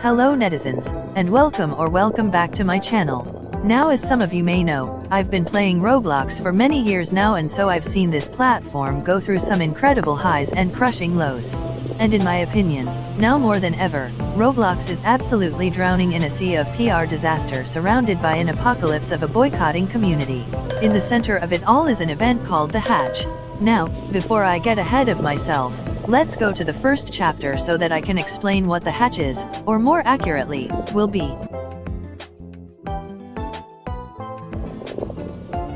Hello netizens, and welcome back to my channel. Now, as some of you may know, I've been playing Roblox for many years now, and so I've seen this platform go through some incredible highs and crushing lows. And in my opinion, now more than ever, Roblox is absolutely drowning in a sea of PR disaster, surrounded by an apocalypse of a boycotting community. In the center of it all is an event called the Hatch. Now, before I get ahead of myself, let's go to the first chapter so that I can explain what the Hatch is, or more accurately, will be.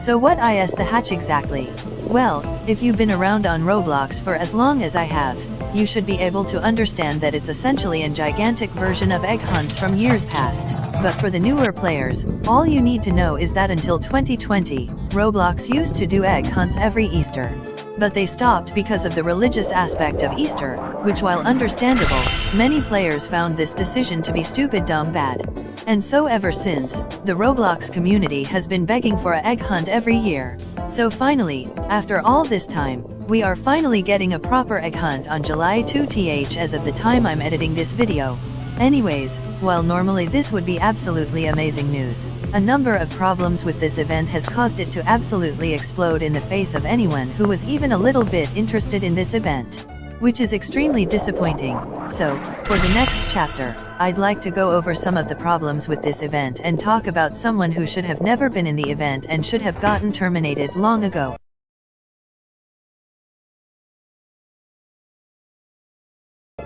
So what is the Hatch exactly? Well, if you've been around on Roblox for as long as I have, you should be able to understand that it's essentially a gigantic version of egg hunts from years past. But for the newer players, all you need to know is that until 2020, Roblox used to do egg hunts every Easter. But they stopped because of the religious aspect of Easter, which, while understandable, many players found this decision to be stupid, dumb, bad. And so ever since, the Roblox community has been begging for an egg hunt every year. So finally, after all this time, we are finally getting a proper egg hunt on July 2th as of the time I'm editing this video. Anyways, while normally this would be absolutely amazing news, a number of problems with this event has caused it to absolutely explode in the face of anyone who was even a little bit interested in this event. Which is extremely disappointing. So, for the next chapter, I'd like to go over some of the problems with this event and talk about someone who should have never been in the event and should have gotten terminated long ago.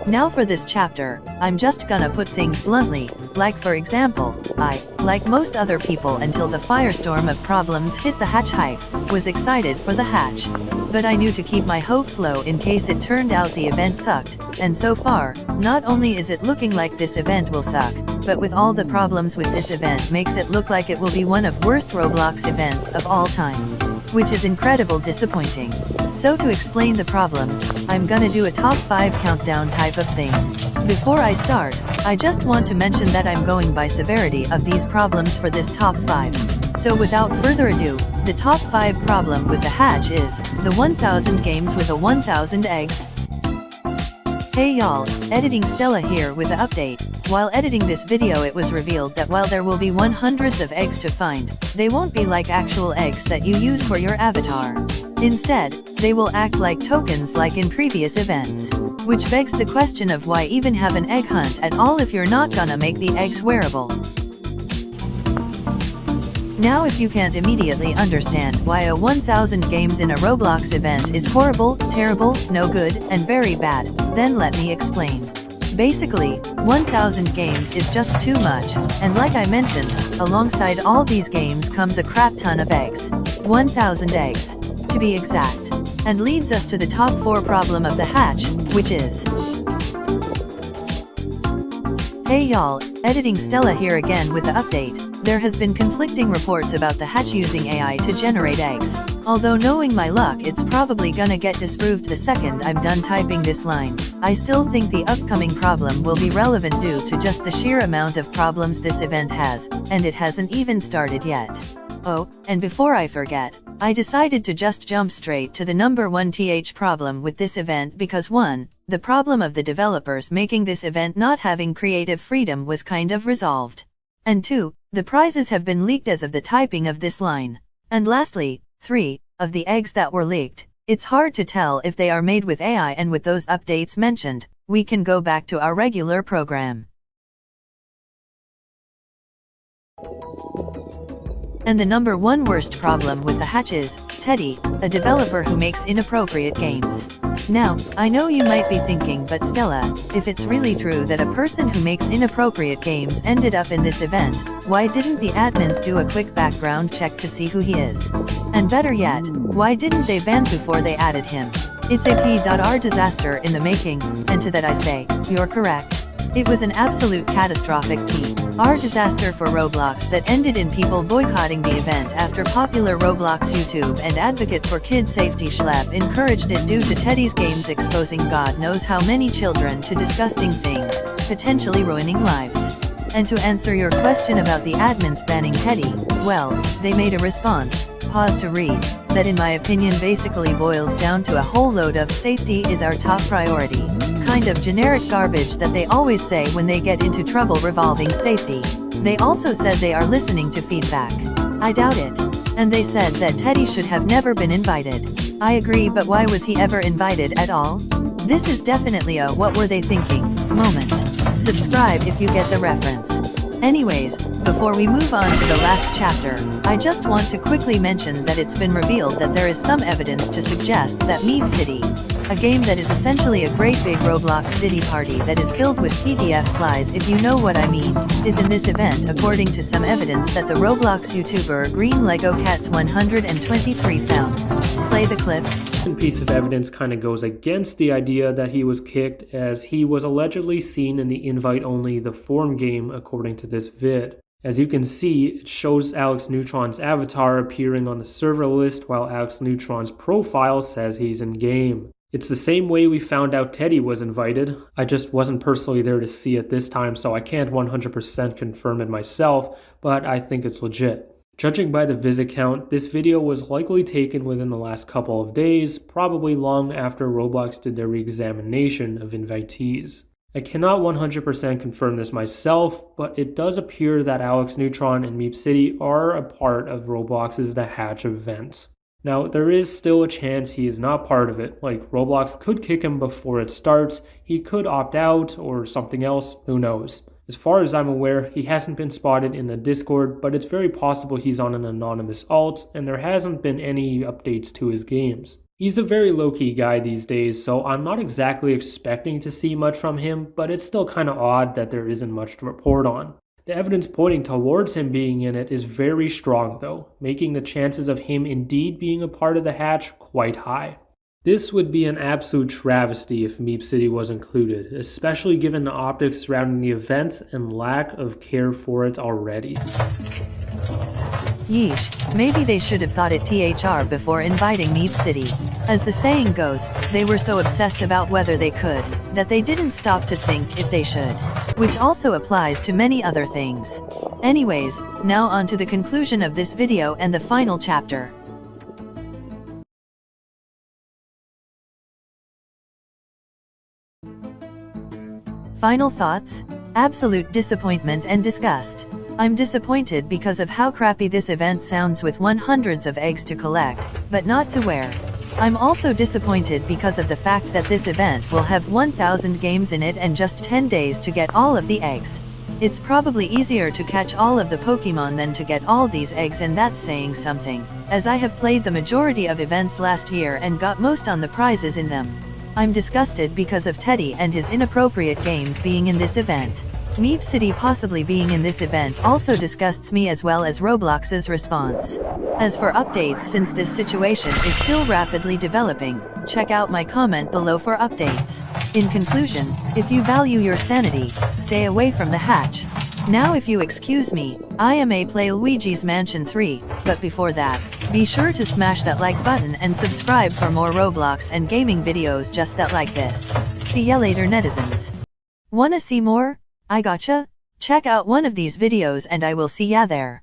Now for this chapter, I'm just gonna put things bluntly, like for example, I, like most other people until the firestorm of problems hit the Hatch hype, was excited for the Hatch. But I knew to keep my hopes low in case it turned out the event sucked, and so far, not only is it looking like this event will suck, but with all the problems with this event makes it look like it will be one of worst Roblox events of all time. Which is incredible disappointing. So to explain the problems, I'm gonna do a top 5 countdown type of thing. Before I start, I just want to mention that I'm going by severity of these problems for this top 5. So without further ado, the top 5 problem with the Hatch is, the 1000 games with a 1000 eggs. Hey y'all, editing Stella here with the update. While editing this video, it was revealed that while there will be hundreds of eggs to find, they won't be like actual eggs that you use for your avatar. Instead, they will act like tokens like in previous events. Which begs the question of why even have an egg hunt at all if you're not gonna make the eggs wearable. Now if you can't immediately understand why a 1000 games in a Roblox event is horrible, terrible, no good, and very bad, then let me explain. Basically, 1000 games is just too much, and like I mentioned, alongside all these games comes a crap ton of eggs. 1000 eggs, to be exact. And leads us to the top 4 problem of the Hatch, which is... Hey y'all, editing Stella here again with the update. There has been conflicting reports about the Hatch using AI to generate eggs. Although knowing my luck, it's probably gonna get disproved the second I'm done typing this line. I still think the upcoming problem will be relevant due to just the sheer amount of problems this event has, and it hasn't even started yet. Oh, and before I forget, I decided to just jump straight to the number 1 problem with this event because 1, the problem of the developers making this event not having creative freedom was kind of resolved. And 2, the prizes have been leaked as of the typing of this line. And lastly, 3, of the eggs that were leaked, it's hard to tell if they are made with AI, and with those updates mentioned, we can go back to our regular program. And the number 1 worst problem with the Hatch is Teddy, a developer who makes inappropriate games. Now, I know you might be thinking, but Stella, if it's really true that a person who makes inappropriate games ended up in this event, why didn't the admins do a quick background check to see who he is? And better yet, why didn't they ban before they added him? It's a PR disaster in the making, and to that I say, you're correct. It was an absolute catastrophic PR disaster for Roblox that ended in people boycotting the event after popular Roblox YouTube and advocate for kid safety Schlapp encouraged it due to Teddy's games exposing God knows how many children to disgusting things, potentially ruining lives. And to answer your question about the admins banning Teddy, well, they made a response. Pause to read. that in my opinion basically boils down to a whole load of safety is our top priority. Kind of generic garbage that they always say when they get into trouble revolving safety. They also said they are listening to feedback. I doubt it. And they said that Teddy should have never been invited. I agree, but why was he ever invited at all? This is definitely a what were they thinking moment. Subscribe if you get the reference. Anyways, before we move on to the last chapter, I just want to quickly mention that it's been revealed that there is some evidence to suggest that meepcity, a game that is essentially a great big Roblox ditty party that is filled with PDF flies if you know what I mean, is in this event according to some evidence that the Roblox YouTuber Green Lego Cats 123 found. Play the clip. This piece of evidence kind of goes against the idea that he was kicked, as he was allegedly seen in the invite-only The Form game according to this vid. As you can see, it shows Alex Neutron's avatar appearing on the server list while Alex Neutron's profile says he's in game. It's the same way we found out Teddy was invited. I just wasn't personally there to see it this time, so I can't 100% confirm it myself, but I think it's legit. Judging by the visit count, this video was likely taken within the last couple of days, probably long after Roblox did their re-examination of invitees. I cannot 100% confirm this myself, but it does appear that Alex Neutron and meepcity are a part of Roblox's The Hatch event. Now, there is still a chance he is not part of it, like Roblox could kick him before it starts, he could opt out, or something else, who knows. As far as I'm aware, he hasn't been spotted in the Discord, but it's very possible he's on an anonymous alt, and there hasn't been any updates to his games. He's a very low-key guy these days, so I'm not exactly expecting to see much from him, but it's still kinda odd that there isn't much to report on. The evidence pointing towards him being in it is very strong though, making the chances of him indeed being a part of the hatch quite high. This would be an absolute travesty if meepcity was included, especially given the optics surrounding the event and lack of care for it already. Yeesh, maybe they should have thought it THR before inviting meepcity. As the saying goes, they were so obsessed about whether they could, that they didn't stop to think if they should. Which also applies to many other things. Anyways, now on to the conclusion of this video and the final chapter. Final thoughts? Absolute disappointment and disgust. I'm disappointed because of how crappy this event sounds with hundreds of eggs to collect, but not to wear. I'm also disappointed because of the fact that this event will have 1,000 games in it and just 10 days to get all of the eggs. It's probably easier to catch all of the Pokemon than to get all these eggs, and that's saying something, as I have played the majority of events last year and got most on the prizes in them. I'm disgusted because of Teddy and his inappropriate games being in this event. meepcity possibly being in this event also disgusts me, as well as Roblox's response. As for updates, since this situation is still rapidly developing, check out my comment below for updates. In conclusion, if you value your sanity, stay away from the hatch. Now if you excuse me, I am a play Luigi's Mansion 3, but before that, be sure to smash that like button and subscribe for more Roblox and gaming videos just that like this. See ya later, netizens. Wanna see more? I gotcha? Check out one of these videos and I will see ya there.